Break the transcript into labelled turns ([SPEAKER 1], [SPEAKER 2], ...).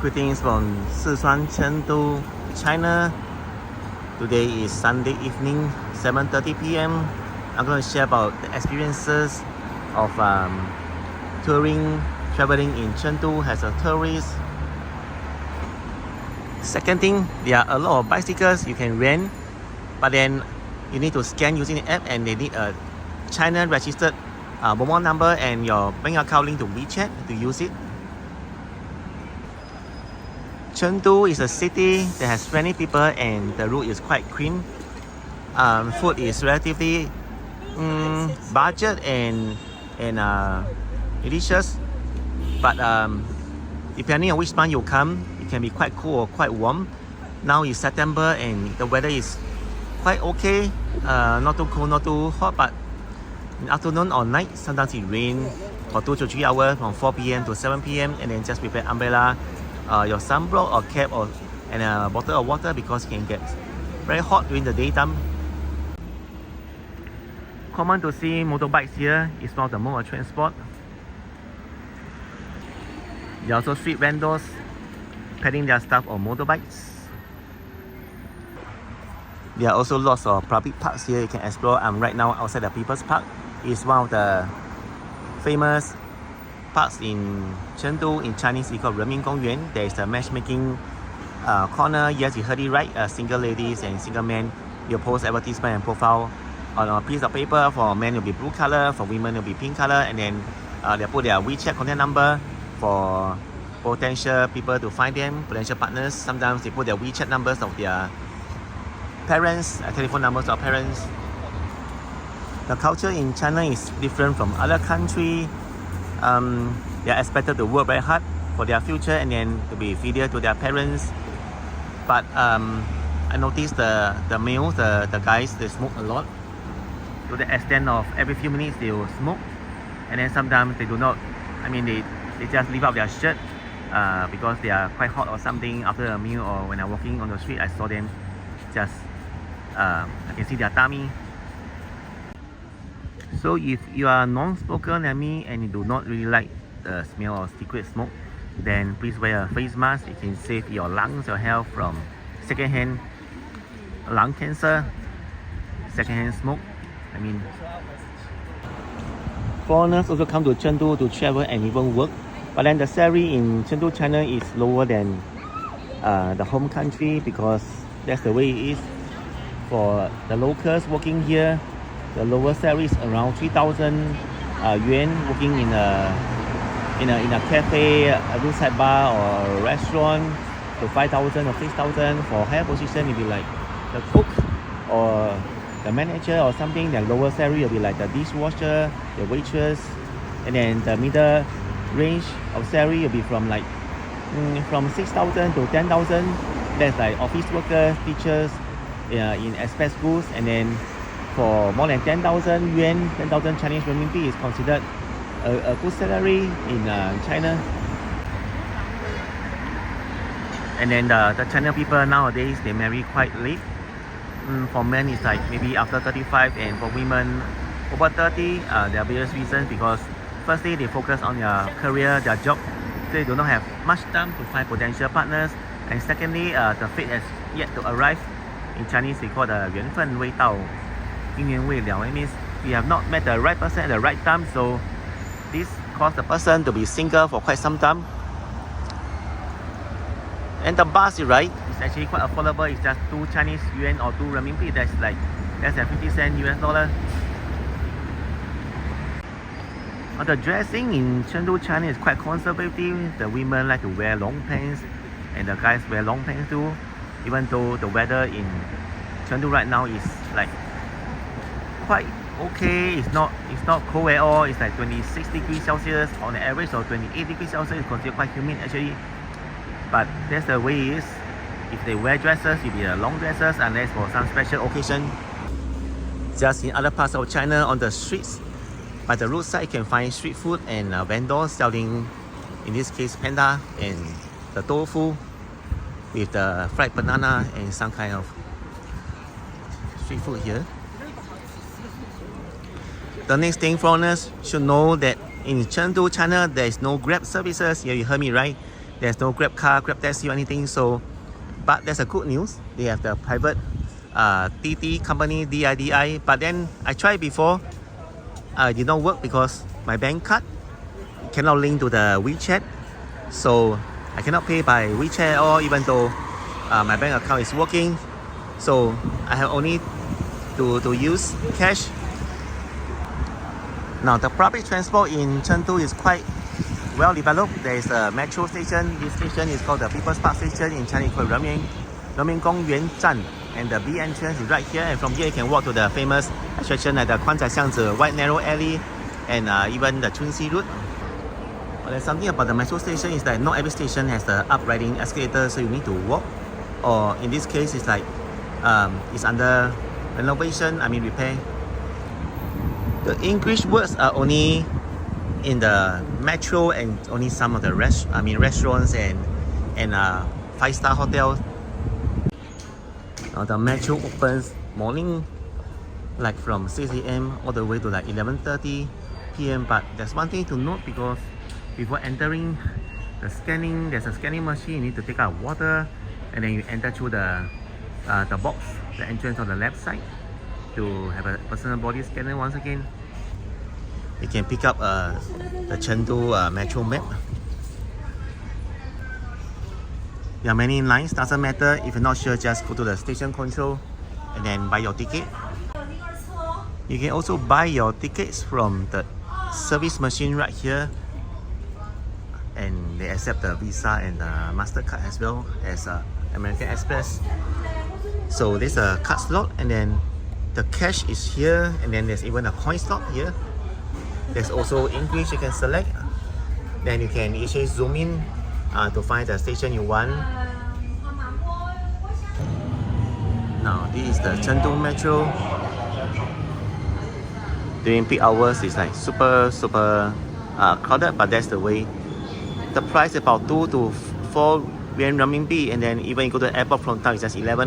[SPEAKER 1] Greetings from Sichuan, Chengdu, China. Today is Sunday evening, 7:30 p.m. I'm going to share about the experiences of traveling in Chengdu as a tourist. Second thing, there are a lot of bicycles you can rent, but then you need to scan using the app, and they need a China registered mobile number and your bank account link to WeChat to use it. Chengdu is a city that has many people and the route is quite clean. Food is relatively budget and delicious, but depending on which month you come, it can be quite cool or quite warm. Now is September and the weather is quite okay, not too cold, not too hot, but in afternoon or night sometimes it rains for 2 to 3 hours from 4 p.m. to 7 p.m. and then just prepare umbrella, your sunblock or cap and a bottle of water because it can get very hot during the daytime. Common to see motorbikes here. It's one of the mode of transport. There are also street vendors peddling their stuff on motorbikes. There are also lots of public parks here you can explore. I'm right now outside the People's Park. It's one of the famous parks in Chengdu. In Chinese it's called Renmin Gongyuan. There is a matchmaking corner. Yes, you heard it right. Single ladies and single men will post advertisement and profile on a piece of paper. For men it will be blue color, for women it will be pink color, and then they put their WeChat contact number for potential people to find them, potential partners. Sometimes they put their WeChat numbers of their parents, telephone numbers of parents. The culture in China is different from other countries. They are expected to work very hard for their future and then to be filial to their parents. But I noticed the males, the guys, they smoke a lot, to the extent of every few minutes they will smoke, and then sometimes they do not. I mean, they just leave out their shirt because they are quite hot or something after a meal, or when I'm walking on the street I saw them just I can see their tummy. So if you are a non-smoker like me and you do not really like the smell of cigarette smoke, then please wear a face mask. It can save your lungs, your health from secondhand lung cancer, secondhand smoke. I mean, foreigners also come to Chengdu to travel and even work, but then the salary in Chengdu, China is lower than the home country because that's the way it is. For the locals working here, the lower salary is around 3,000 yuan, working in a cafe, a roadside bar or a restaurant, to 5,000 or 6,000. For higher position, it will be like the cook or the manager or something. The lower salary will be like the dishwasher, the waitress, and then the middle range of salary will be from like from 6,000 to 10,000. That's like office workers, teachers in express schools, and then for more than 10,000 yuan, 10,000 Chinese renminbi is considered a good salary in China. And then the China people nowadays, they marry quite late. For men it's like maybe after 35, and for women over 30. There are various reasons, because firstly they focus on their career, their job, so they do not have much time to find potential partners. And secondly, the fate has yet to arrive. In Chinese we call the 缘分未到，因缘未了. It means we have not met the right person at the right time, so this caused the person to be single for quite some time. And the bus ride is actually quite affordable. It's just 2 Chinese yuan or 2 renminbi. That's like less than 50 cents US dollar. The dressing in Chengdu, China is quite conservative. The women like to wear long pants and the guys wear long pants too. Even though the weather in Chengdu right now is like quite okay. It's not cold at all. It's like 26 degrees Celsius on the average, or 28 degrees Celsius. It's considered quite humid actually. But that's the way it is. If they wear dresses, it will be long dresses unless for some special occasion. Just in other parts of China, on the streets, by the roadside, you can find street food and vendors selling, in this case, Panda and the tofu with the fried banana and some kind of street food here. The next thing foreigners should know that in Chengdu, China, there is no Grab services. Yeah, you heard me right. There's no Grab car, Grab taxi or anything. So, but there's a good news. They have the private TT company, DIDI. But then I tried before. It did not work because my bank card cannot link to the WeChat. So I cannot pay by WeChat or even though my bank account is working. So I have only to use cash. Now the public transport in Chengdu is quite well developed. There is a metro station. This station is called the People's Park Station. In Chinese called Renmin Zhan. And the B entrance is right here. And from here you can walk to the famous attraction like the Kuanzai Xiangzi White Narrow Alley and even the Chunxi Route. But there's something about the metro station is that not every station has the up-riding escalator, so you need to walk. Or in this case, it's like it's under renovation, repair. The English words are only in the metro and only some of the restaurants and 5-star hotels. Now the metro opens morning like from 6 a.m. all the way to like 11:30 p.m. But there's one thing to note because before entering the scanning, there's a scanning machine. You need to take out water and then you enter through the box, the entrance on the left side to have a personal body scanner once again. You can pick up the Chengdu metro map. There are many lines, doesn't matter. If you're not sure, just go to the station control and then buy your ticket. You can also buy your tickets from the service machine right here. And they accept the Visa and the MasterCard as well as American Express. So there's a card slot and then the cash is here and then there's even a coin slot here. There's also English you can select. Then you can easily zoom in to find the station you want. Now this is the Chengdu Metro. During peak hours it's like super crowded, but that's the way. The price is about 2 to 4 yuan renminbi, and then even you go to the airport from town it's just $11.